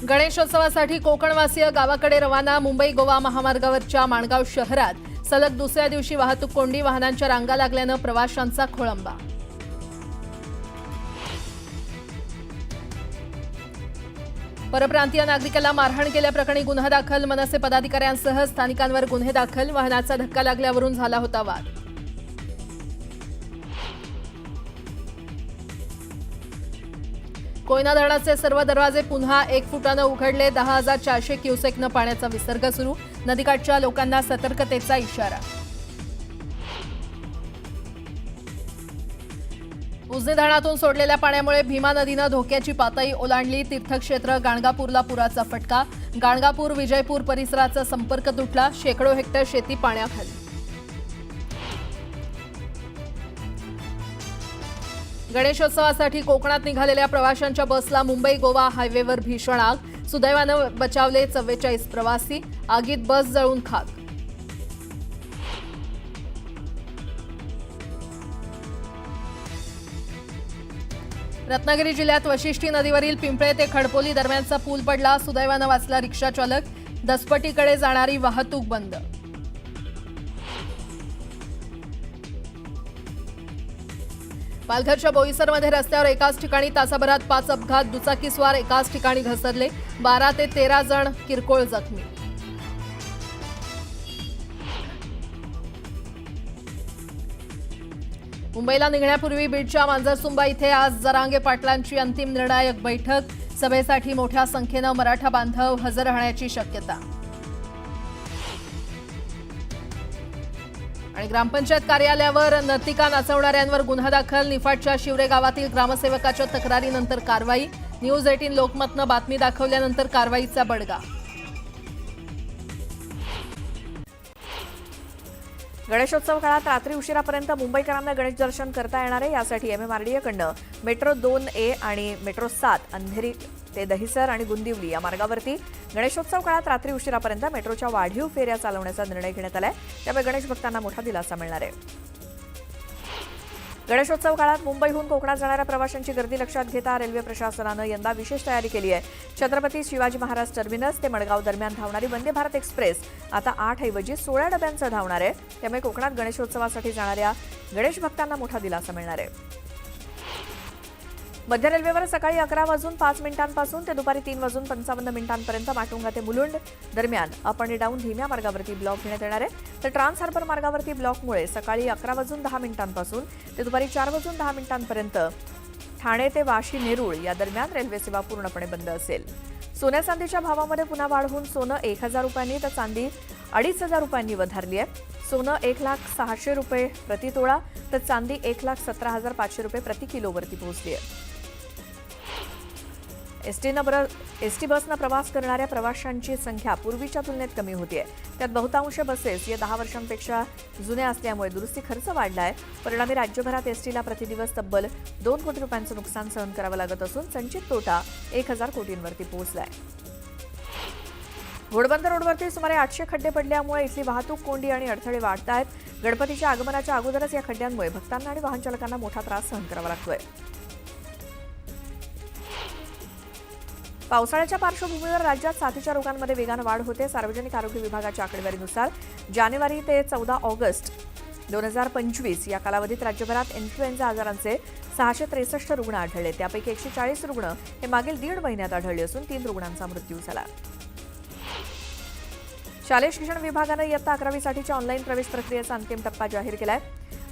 गणेशोत्सवासाठी कोकणवासीय गावाकडे रवाना. मुंबई गोवा महामार्गावरच्या माणगाव शहरात सलग दुसऱ्या दिवशी वाहतूक कोंडी. वाहनांच्या रांगा लागल्यानं प्रवाशांचा खोळंबा. परप्रांतीय नागरिकाला मारहाण केल्याप्रकरणी गुन्हा दाखल. मनसे पदाधिकाऱ्यांसह स्थानिकांवर गुन्हे दाखल. वाहनाचा धक्का लागल्यावरून झाला होता वाद. कोयना धरणाचे सर्व दरवाजे पुन्हा 1 फुटानं उघडले. 10,400 क्युसेकनं पाण्याचा विसर्ग सुरू. नदीकाठच्या लोकांना सतर्कतेचा इशारा. उजनी धरणातून सोडलेल्या पाण्यामुळे भीमा नदीनं धोक्याची पातळी ओलांडली. तीर्थक्षेत्र गाणगापूरला पुराचा फटका. गाणगापूर विजयपूर परिसराचा संपर्क तुटला. शेकडो हेक्टर शेती पाण्याखाली. गणेशोत्सवासाठी कोकणात निघालेल्या प्रवाशांच्या बसला मुंबई गोवा हायवेवर भीषण आग. सुदैवानं बचावले 44 प्रवासी. आगीत बस जळून खाक. रत्नागिरी जिल्ह्यात वशिष्ठी नदीवरील पिंपळे ते खडपोली दरम्यानचा पूल पडला. सुदैवानं वाचला रिक्षा चालक. दसपटीकडे जाणारी वाहतूक बंद. पालघरच्या बोईसरमध्ये रस्त्यावर एकाच ठिकाणी तासाभरात 5 अपघात. दुचाकीस्वार एकाच ठिकाणी घसरले. 12 ते 13 जण किरकोळ जखमी. मुंबईला निघण्यापूर्वी बीडच्या मांजरसुंबा इथे आज जरांगे पाटलांची अंतिम निर्णायक बैठक. सभेसाठी मोठ्या संख्येनं मराठा बांधव हजर राहण्याची शक्यता. आणि ग्रामपंचायत कार्यालयावर नर्तिका नाचवणाऱ्यांवर गुन्हा दाखल. निफाडच्या शिवरे गावातील ग्रामसेवकाच्या तक्रारीनंतर कारवाई. न्यूज 18 लोकमतनं बातमी दाखवल्यानंतर कारवाईचा बडगा. गणेशोत्सव काळात रात्री उशिरापर्यंत मुंबईकरांना गणेश दर्शन करता येणार आहे. यासाठी MMRDA मेट्रो 2A आणि मेट्रो 7 अंधेरी ते दहिसर आणि गुंदिवली या मार्गावरती गणेशोत्सव काळात रात्री उशिरापर्यंत मेट्रोच्या वाढीव फेऱ्या चालवण्याचा निर्णय घेण्यात आलाय. त्यामुळे गणेश भक्तांना मोठा दिलासा मिळणार आहे. गणेशोत्सव काळात मुंबईहून कोकणात जाणाऱ्या प्रवाशांची गर्दी लक्षात घेता रेल्वे प्रशासनानं यंदा विशेष तयारी केली आहे. छत्रपती शिवाजी महाराज टर्मिनस ते मडगाव दरम्यान धावणारी वंदे भारत एक्सप्रेस आता 8 ऐवजी 16 डब्यांचं धावणार आहे. त्यामुळे कोकणात गणेशोत्सवासाठी जाणाऱ्या गणेश भक्तांना मोठा दिलासा मिळणार आहे. मध्य रेल्वेवर सकाळी 11:05 ते दुपारी 3:55 माटुंगा ते मुलुंड दरम्यान अप आणि डाऊन धीम्या मार्गावरती ब्लॉक घेण्यात येणार आहे. तर ट्रान्स हार्बर मार्गावरती ब्लॉकमुळे सकाळी 11:10 ते दुपारी 4:10 ठाणे ते वाशी नेरूळ या दरम्यान रेल्वे सेवा पूर्णपणे बंद असेल. सोन्या चांदीच्या भावामध्ये पुन्हा वाढ होऊन सोनं 1,000 रुपयांनी तर चांदी 2,500 रुपयांनी वधारली आहे. सोनं 1,06,000 रुपये प्रति तोळा तर चांदी 1,17,500 रुपये प्रति किलोवरती पोहोचली आहे. एसटी बसनं प्रवास करणाऱ्या प्रवाशांची संख्या पूर्वीच्या तुलनेत कमी होतीये. त्यात बहुतांश बसेस या 10 वर्षांपेक्षा जुन्या असल्यामुळे दुरुस्ती खर्च वाढलाय. परिणामी राज्यभरात एसटीला प्रतिदिवस तब्बल 2 कोटी रुपयांचं नुकसान सहन करावं लागत असून संचित तोटा 1,000 कोटींवरती पोहोचलाय. घोडबंदर रोडवरती सुमारे 800 खड्डे पडल्यामुळे इथली वाहतूक कोंडी आणि अडथळे वाढत आहेत. गणपतीच्या आगमनाच्या अगोदरच या खड्ड्यांमुळे भक्तांना आणि वाहन चालकांना मोठा त्रास सहन करावा लागतोय. पावसाळ्याच्या पार्श्वभूमीवर राज्यात साथीच्या रोगांमध्ये वेगानं वाढ होते. सार्वजनिक आरोग्य विभागाच्या आकडेवारीनुसार जानेवारी ते 14 ऑगस्ट 2025 या कालावधीत राज्यभरात इन्फ्लुएन्झा आजारांचे 663 रुग्ण आढळले. त्यापैकी 140 रुग्ण हे मागील 1.5 महिन्यात आढळले असून 3 रुग्णांचा मृत्यू झाला. शालेय शिक्षण विभागानं इयत्ता 11वीसाठीच्या ऑनलाईन प्रवेश प्रक्रियेचा अंतिम टप्पा जाहीर केलाय.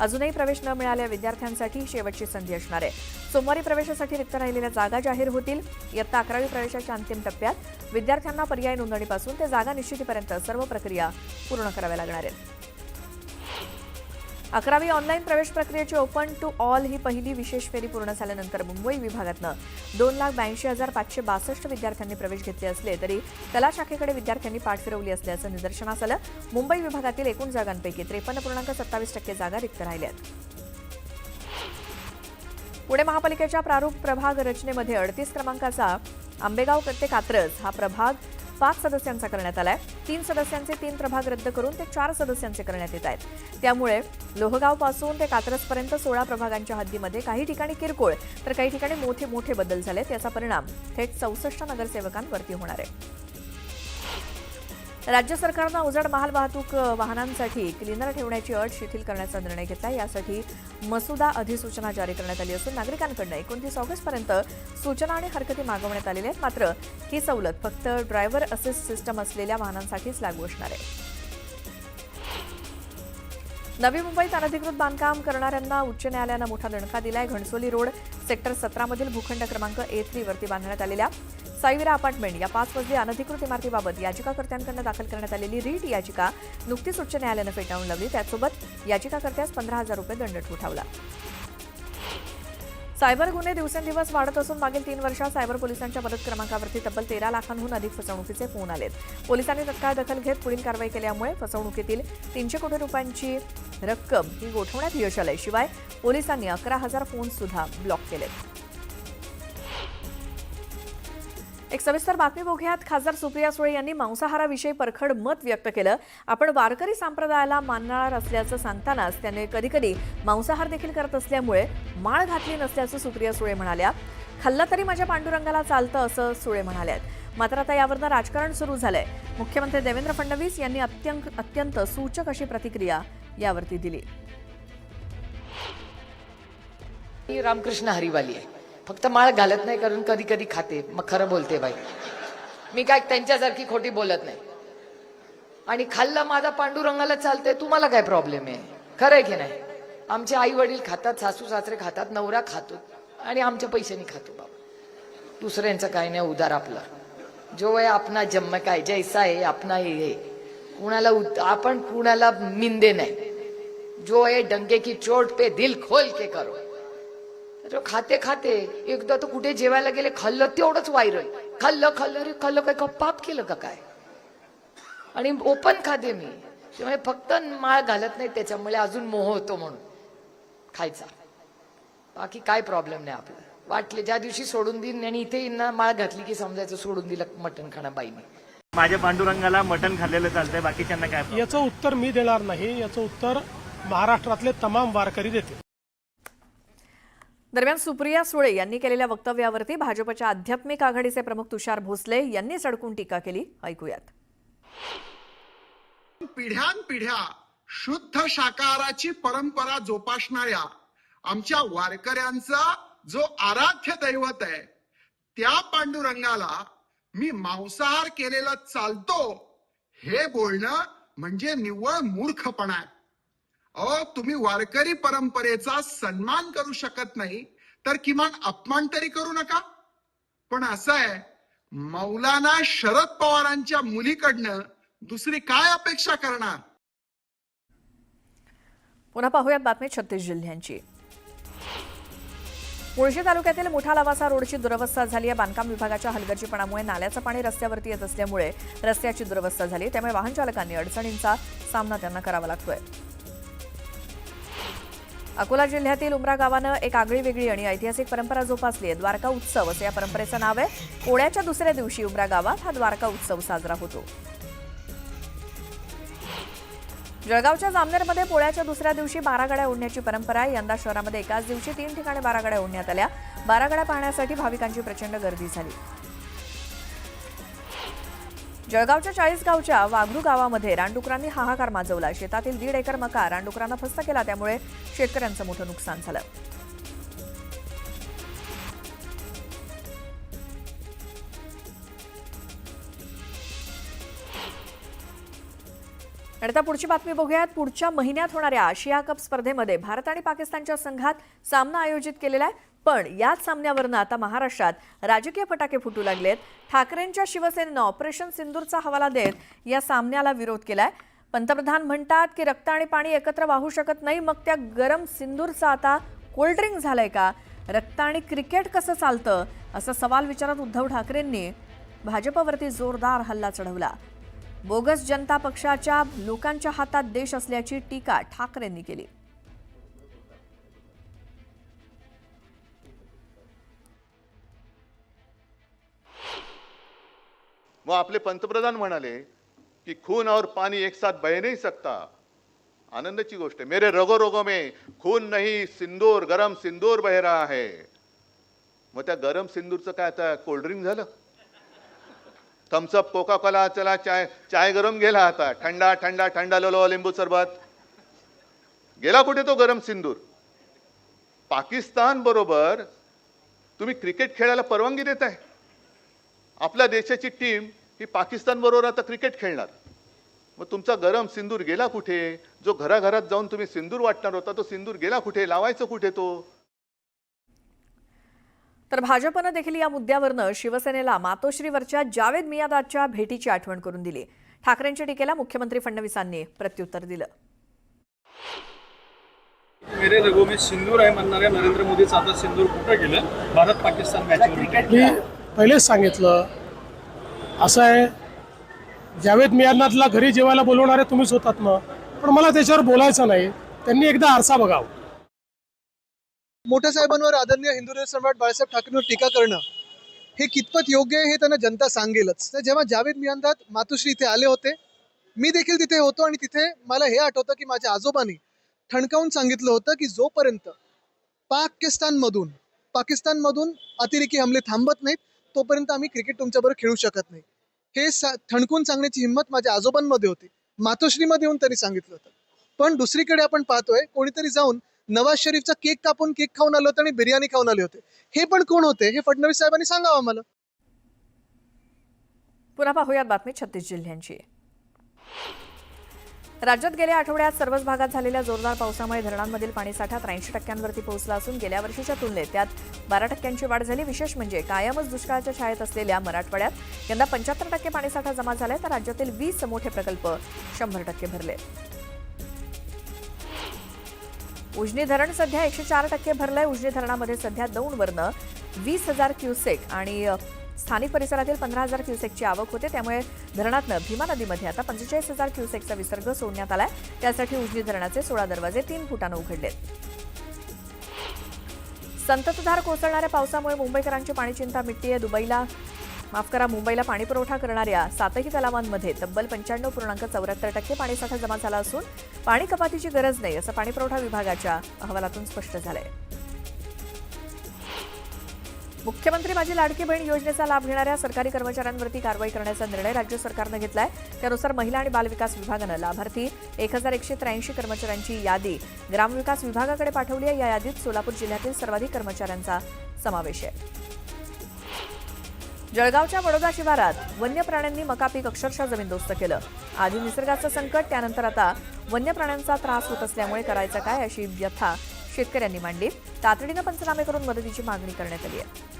अजूनही प्रवेश न मिळालेल्या विद्यार्थ्यांसाठी शेवटची संधी असणार आहे. सोमवारी प्रवेशासाठी रिक्त राहिलेल्या जागा जाहीर होतील. इयत्ता 11वी प्रवेशाच्या अंतिम टप्प्यात विद्यार्थ्यांना पर्याय नोंदणीपासून ते जागा निश्चितीपर्यंत सर्व प्रक्रिया पूर्ण कराव्या लागणार आहेत. 11वी ऑनलाईन प्रवेश प्रक्रियेची ओपन टू ऑल ही पहिली विशेष फेरी पूर्ण झाल्यानंतर मुंबई विभागातनं 2,82,562 विद्यार्थ्यांनी प्रवेश घेतले असले तरी कला शाखेकडे विद्यार्थ्यांनी पाठ फिरवली असल्याचं निदर्शनास आलं. मुंबई विभागातील एकूण जागांपैकी 53.27% जागा रिक्त राहिल्यात. पुणे महापालिकेच्या प्रारूप प्रभाग रचनेमध्ये 38 क्रमांकाचा आंबेगाव ते कात्रज हा प्रभाग 5 सदस्यांचा करण्यात आलाय. 3 सदस्यांचे 3 प्रभाग रद्द करून ते 4 सदस्यांचे करण्यात येत आहेत. त्यामुळे लोहगाव पासून ते कात्रजपर्यंत 16 प्रभागांच्या हद्दीमध्ये काही ठिकाणी किरकोळ तर काही ठिकाणी मोठे मोठे बदल झालेत. याचा परिणाम थेट 64 नगरसेवकांवरती होणार आहे. राज्य सरकारनं अवजड मालवाहतूक वाहनांसाठी क्लिनर ठेवण्याची अट शिथिल करण्याचा निर्णय घेतला. यासाठी मसुदा अधिसूचना जारी करण्यात आली असून नागरिकांकडून 29 ऑगस्टपर्यंत सूचना आणि हरकती मागवण्यात आलेल्या आहेत. मात्र ही सवलत फक्त ड्रायव्हर असिस्ट सिस्टम असलेल्या वाहनांसाठीच लागू असणार आहे. नवी मुंबईत अनधिकृत बांधकाम करणाऱ्यांना उच्च न्यायालयानं मोठा दणका दिलाय. घणसोली रोड सेक्टर 17 मधील भूखंड क्रमांक A3 वरती बांधण्यात आलेल्या साईविरा अपार्टमेंट या 5 मजली अनधिकृत इमारतीबाबत याचिकाकर्त्यांकडून दाखल करण्यात आलेली रीट याचिका नुकतीच उच्च न्यायालयानं फेटाळून लावली. त्यासोबत याचिकाकर्त्यास 15,000 रुपये दंड ठोठावला. सायबर गुन्हे दिवसेंदिवस वाढत असून मागील 3 वर्षात सायबर पोलिसांच्या मदत क्रमांकावरती तब्बल 13 लाखांहून अधिक फसवणुकीचे फोन आलेत. पोलिसांनी तत्काळ दखल घेत पुढील कारवाई केल्यामुळे फसवणुकीतील 300 कोटी रुपयांची रक्कम ही गोठवण्यात यश आलंय. शिवाय पोलिसांनी 11,000 फोन सुद्धा ब्लॉक केलेत. एक सविस्तर बातमी बघूयात. खासदार सुप्रिया सुळे यांनी मांसाहाराविषयी परखड मत व्यक्त केलं. आपण वारकरी संप्रदायाला मानणार असल्याचं सांगतानाच त्याने कधीकधी मांसाहार देखील करत असल्यामुळे माळ घातली नसल्याचं सुप्रिया सुळे म्हणाल्या. खाल्लं तरी माझ्या पांडुरंगाला चालतं असं सुळे म्हणाल्यात. मात्र आता यावरनं राजकारण सुरू झालंय. मुख्यमंत्री देवेंद्र फडणवीस यांनी अत्यंत सूचक अशी प्रतिक्रिया यावरती दिली. रामकृष्ण हरिवाली आहे. फक्त माळ घालत नाही कारण कधी कधी खाते. मग खरं बोलते बाई, मी काय त्यांच्यासारखी खोटी बोलत नाही. आणि खाल्लं माझा पांडुरंगाला चालतंय, तुम्हाला काय प्रॉब्लेम आहे? खरं आहे की नाही? आमचे आई वडील खातात, सासू सासरे खातात, नवरा खातो आणि आमच्या पैशानी खातो. बाबा दुसऱ्यांचं काय नाही, उदार आपला. जो आहे अपना जन्म काय जैसा आहे अपना हे. कुणाला आपण कुणाला मिंदे नाही. जो आहे डंके की चोट पे दिल खोल के करो. खाते खाते एकदा तर कुठे जेवायला गेले, खाल्लं तेवढंच व्हायरल. खाल्लं रे खाल्लं, काय पाप केलं का काय? आणि ओपन खाते मी. त्यामुळे फक्त माळ घालत नाही त्याच्यामुळे अजून मोह होतो म्हणून खायचा. बाकी काय प्रॉब्लेम नाही आपला. वाटले ज्या दिवशी सोडून देईन आणि इथे ना माळ घातली की समजायचं सोडून दिलं मटण खाणं बाईने. माझ्या पांडुरंगाला मटण खाल्लेलं चालतंय, बाकीच्यांना काय? याचं उत्तर मी देणार नाही. याचं उत्तर महाराष्ट्रातले तमाम वारकरी देतील. दरम्यान सुप्रिया सुळे यांनी केलेल्या वक्तव्यावरती भाजपच्या आध्यात्मिक आघाडीचे प्रमुख तुषार भोसले यांनी सडकून टीका केली. ऐकूयात. पिढ्यानपिढ्या शुद्ध शाकाहाराची परंपरा जोपासणाऱ्या आमच्या वारकऱ्यांचा जो आराध्य दैवत आहे त्या पांडुरंगाला मी मांसाहार केलेला चालतो हे बोलणं म्हणजे निव्वळ मूर्खपणा आहे. तुम्ही वारकरी परंपरेचा सन्मान करू शकत नाही तर किमान अपमान तरी करू नका. पण असं आहे, मौलाना शरद पवारांच्या मुलीकडनं दुसरी काय अपेक्षा करणार? पुन्हा पाहूयात बातमी 36 जिल्ह्यांची. मुळशी तालुक्यातील मुठा लवासा रोडची दुरवस्था झाली आहे. बांधकाम विभागाच्या हलगर्जीपणामुळे नाल्याचं पाणी रस्त्यावरती येत असल्यामुळे रस्त्याची दुरवस्था झाली. त्यामुळे वाहन चालकांनी अडचणींचा सामना त्यांना करावा लागतोय. अकोला जिल्ह्यातील उमरा गावानं एक आगळी वेगळी आणि ऐतिहासिक परंपरा जोपासली आहे. द्वारका उत्सव असं या परंपरेचं नाव आहे. पोळ्याच्या दुसऱ्या दिवशी उमरा गावात हा द्वारका उत्सव साजरा होतो. जळगावच्या जामनेरमध्ये पोळ्याच्या दुसऱ्या दिवशी 12 गाड्या ओढण्याची परंपरा आहे. यंदा शहरामध्ये एकाच दिवशी 3 ठिकाणी 12 गाड्या ओढण्यात आल्या. 12 गाड्या पाहण्यासाठी भाविकांची प्रचंड गर्दी झाली. जळगावच्या 40 गावच्या वाघरू गावामध्ये रानडुकरांनी हाहाकार माजवला. शेतातील 1.5 एकर मका रानडुकरांना फस्त केला, त्यामुळे शेतकऱ्यांचं मोठं नुकसान झालं. आणि आता पुढची बातमी बघूयात. पुढच्या महिन्यात होणाऱ्या आशिया कप स्पर्धेमध्ये भारत आणि पाकिस्तानच्या संघात सामना आयोजित केलेला आहे. पण याच सामन्यावरनं आता महाराष्ट्रात राजकीय फटाके फुटू लागलेत. ठाकरेंच्या शिवसेनेनं ऑपरेशन सिंदूरचा हवाला देत या सामन्याला विरोध केलाय. पंतप्रधान म्हणतात की रक्त आणि पाणी एकत्र वाहू शकत नाही, मग त्या गरम सिंदूरचा आता कोल्ड्रिंक झालंय का? रक्त आणि क्रिकेट कसं चालतं, असा सवाल विचारत उद्धव ठाकरेंनी भाजपवरती जोरदार हल्ला चढवला. बोगस जनता पक्षाच्या लोकांच्या हातात देश असल्याची टीका ठाकरेंनी केली. वो आपले पंतप्रधान म्हणाले की खून और पानी एक साथ बह नहीं सकता. आनंदाची गोष्ट आहे. मेरे रगो रगो में खून नहीं सिंदूर गरम सिंदूर बह रहा है. मग त्या गरम सिंदूरचं काय आता कोल्ड्रिंक झालं. थम्सअप कोका कोला चला चाय गरम गेला आता. ठंडा ठंडा ठंडा लो लिंबू सरबत गेला कुठे तो गरम सिंदूर. पाकिस्तान बरोबर तुम्ही क्रिकेट खेळायला परवानगी देत आहे. आपल्या देशाची टीम ही पाकिस्तान बरोबर आता क्रिकेट खेळणार. मग तुमचा गरम सिंदूर गेला कुठे. जो घराघरात जाऊन तुम्ही सिंदूर वाटणार होता तो सिंदूर गेला कुठे. लावायचं कुठे तो. तर भाजपनं देखील या मुद्द्यावरनं शिवसेनेला मातोश्रीवरच्या जावेद मियादादच्या भेटीची आठवण करून दिली. ठाकरेंच्या टीकेला मुख्यमंत्री फडणवीसांनी प्रत्युत्तर दिलं. मेरे रगों में सिंदूर आहे म्हणणाऱ्या नरेंद्र मोदीचं आता सिंदूर कुठं गेलं. भारत पाकिस्तान मॅचवर मी पहिलेच सांगितलं असं आहे, जावेद मियादादला घरी जेवायला बोलवणारे तुम्हीच होतात ना, पण मला त्याच्यावर बोलायचं नाही. त्यांनी एकदा आरसा बघावं. मोठ्या साहेबांवर आदरणीय हिंदू सम्राट बाळासाहेब ठाकरेंवर टीका करणं हे कितपत योग्य आहे हे त्यांना जनता सांगेलच. तर जेव्हा जावेद मियादाद मातोश्री इथे आले होते, मी देखील तिथे होतो आणि तिथे मला हे आठवतं की माझ्या आजोबांनी ठणकावून सांगितलं होतं की जोपर्यंत पाकिस्तानमधून अतिरेकी हमले थांबत नाहीत तोपर्यंत आम्ही क्रिकेट तुमच्याबरोबर खेळू शकत नाही. हे ठणकून सांगण्याची हिंमत माझ्या आजोबांमध्ये होती. मातोश्रीमध्ये येऊन त्यांनी सांगितलं होतं. पण दुसरीकडे आपण पाहतोय कोणीतरी जाऊन नवाज शरीफचा केक कापून केक खाऊन आले होते आणि बिर्याणी खाऊन आले होते. हे पण कोण होते हे फडणवीस साहेबांनी सांगावं आम्हाला. पुन्हा पाहूयात बातमी 36 जिल्ह्यांची. राज्यात गेल्या आठवड्यात सर्वच भागात झालेल्या जोरदार पावसामुळे धरणांमधील पाणीसाठा 83% पोहोचला असून गेल्या वर्षीच्या तुलनेत त्यात 12% वाढ झाली. विशेष म्हणजे कायमच दुष्काळाच्या छायेत असलेल्या मराठवाड्यात यंदा 75% पाणीसाठा जमा झालाय, तर राज्यातील 20 मोठे प्रकल्प 100% भरले. उजनी धरण सध्या 104% भरलंय. उजनी धरणामध्ये सध्या दौंडवरनं 20,000 क्युसेक आणि स्थानिक परिसरातील 15,000 क्युसेकची आवक होते. त्यामुळे धरणातनं भीमा नदीमध्ये आता 45,000 क्युसेकचा विसर्ग सोडण्यात आलाय. त्यासाठी उजनी धरणाचे 16 दरवाजे 3 फुटानं उघडलेत. संततधार कोसळणाऱ्या पावसामुळे मुंबईकरांची पाणीचिंता मिटतीये. मुंबईला पाणीपुरवठा करणाऱ्या 7ही तलावांमध्ये तब्बल 95.74% पाणीसाठा जमा झाला असून पाणी कपातीची गरज नाही असं पाणीपुरवठा विभागाच्या अहवालातून स्पष्ट झालंय. मुख्यमंत्री माझी लाडकी बहीण योजनेचा लाभ घेणाऱ्या सरकारी कर्मचाऱ्यांवरती कारवाई करण्याचा निर्णय राज्य सरकारनं घेतलाय. त्यानुसार महिला आणि बालविकास विभागानं लाभार्थी 1183 कर्मचाऱ्यांची यादी ग्रामविकास विभागाकडे पाठवली आहे. या यादीत सोलापूर जिल्ह्यातील सर्वाधिक कर्मचाऱ्यांचा समावेश आहे. जळगावच्या वडोदा शिवारात वन्य प्राण्यांनी मका पीक अक्षरशः जमीनदोस्त केलं. आधी निसर्गाचं संकट, त्यानंतर आता वन्य प्राण्यांचा त्रास होत असल्यामुळे करायचं काय अशी व्यथा शेतकऱ्यांनी मांडली. तातडीनं पंचनामे करून मदतीची मागणी करण्यात आली आहे.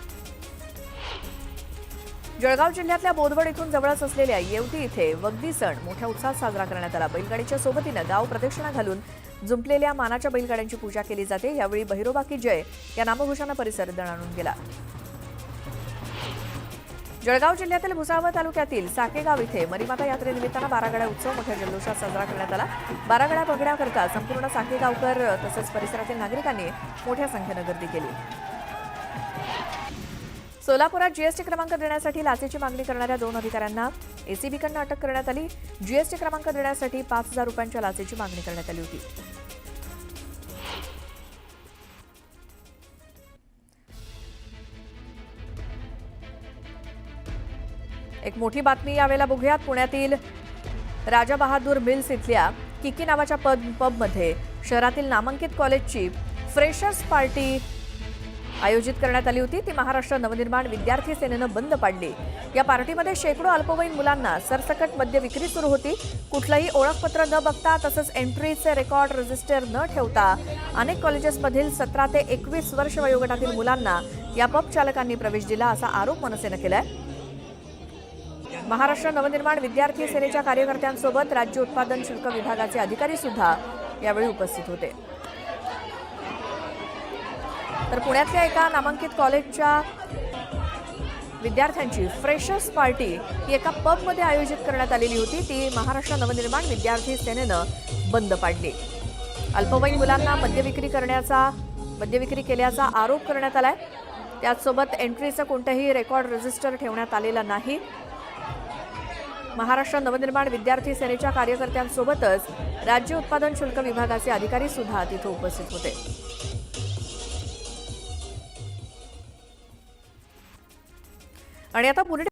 जळगाव जिल्ह्यातल्या बोदवड इथून जवळच असलेल्या येवती इथे वगदी सण मोठ्या उत्साहात साजरा करण्यात आला. बैलगाडीच्या सोबतीनं गाव प्रदक्षिणा घालून जुंपलेल्या मानाच्या बैलगाड्यांची पूजा केली जाते. यावेळी बहिरोबा की जय या नामघोषानं परिसर दणाणून गेला. जळगाव जिल्ह्यातील भुसावळ तालुक्यातील साकेगाव इथे मरीमाता यात्रेनिमित्तानं बारागड्या उत्सव मोठ्या जल्लोषात साजरा करण्यात आला. बारागड्या बघण्याकरता संपूर्ण साकेगावकर तसंच परिसरातील नागरिकांनी मोठ्या संख्येनं गर्दी केली. सोलापुरात जीएसटी क्रमांक देण्यासाठी लाचेची मागणी करणाऱ्या 2 अधिकाऱ्यांना एसीबीकडनं अटक करण्यात आली. जीएसटी क्रमांक देण्यासाठी 5,000 रुपयांच्या लाचेची मागणी करण्यात आली होती. एक मोठी बातमी यावेळेला बघूयात. पुण्यातील राजा बहादूर मिल्स इथल्या किकी नावाच्या पबमध्ये शहरातील नामांकित कॉलेजची फ्रेशर्स पार्टी आयोजित करण्यात आली होती. ती महाराष्ट्र नवनिर्माण विद्यार्थी सेनेनं बंद पाडली. या पार्टीमध्ये शेकडो अल्पवयीन मुलांना सरसकट मद्य विक्री सुरू होती. कुठलंही ओळखपत्र न बघता तसंच एंट्रीचे रेकॉर्ड रजिस्टर न ठेवता अनेक कॉलेजेसमधील 17 ते 21 वर्ष वयोगटातील मुलांना या पब चालकांनी प्रवेश दिला असा आरोप मनसेनं केलाय. महाराष्ट्र नवनिर्माण विद्यार्थी सेनेच्या कार्यकर्त्यांसोबत राज्य उत्पादन शुल्क विभागाचे अधिकारी सुद्धा यावेळी उपस्थित होते. तर पुण्यातल्या एका नामांकित कॉलेजच्या विद्यार्थ्यांची फ्रेशर्स पार्टी ही एका पबमध्ये आयोजित करण्यात आलेली होती. ती महाराष्ट्र नवनिर्माण विद्यार्थी सेनेनं बंद पाडली. अल्पवयीन मुलांना मद्य विक्री केल्याचा आरोप करण्यात आलाय. त्याचसोबत एंट्रीचं कोणतंही रेकॉर्ड रजिस्टर ठेवण्यात आलेलं नाही. महाराष्ट्र नवनिर्माण विद्यार्थी सेनेच्या कार्यकर्त्यांसोबतच राज्य उत्पादन शुल्क विभागाचे अधिकारी सुद्धा तिथे उपस्थित होते. आणि आता पुणे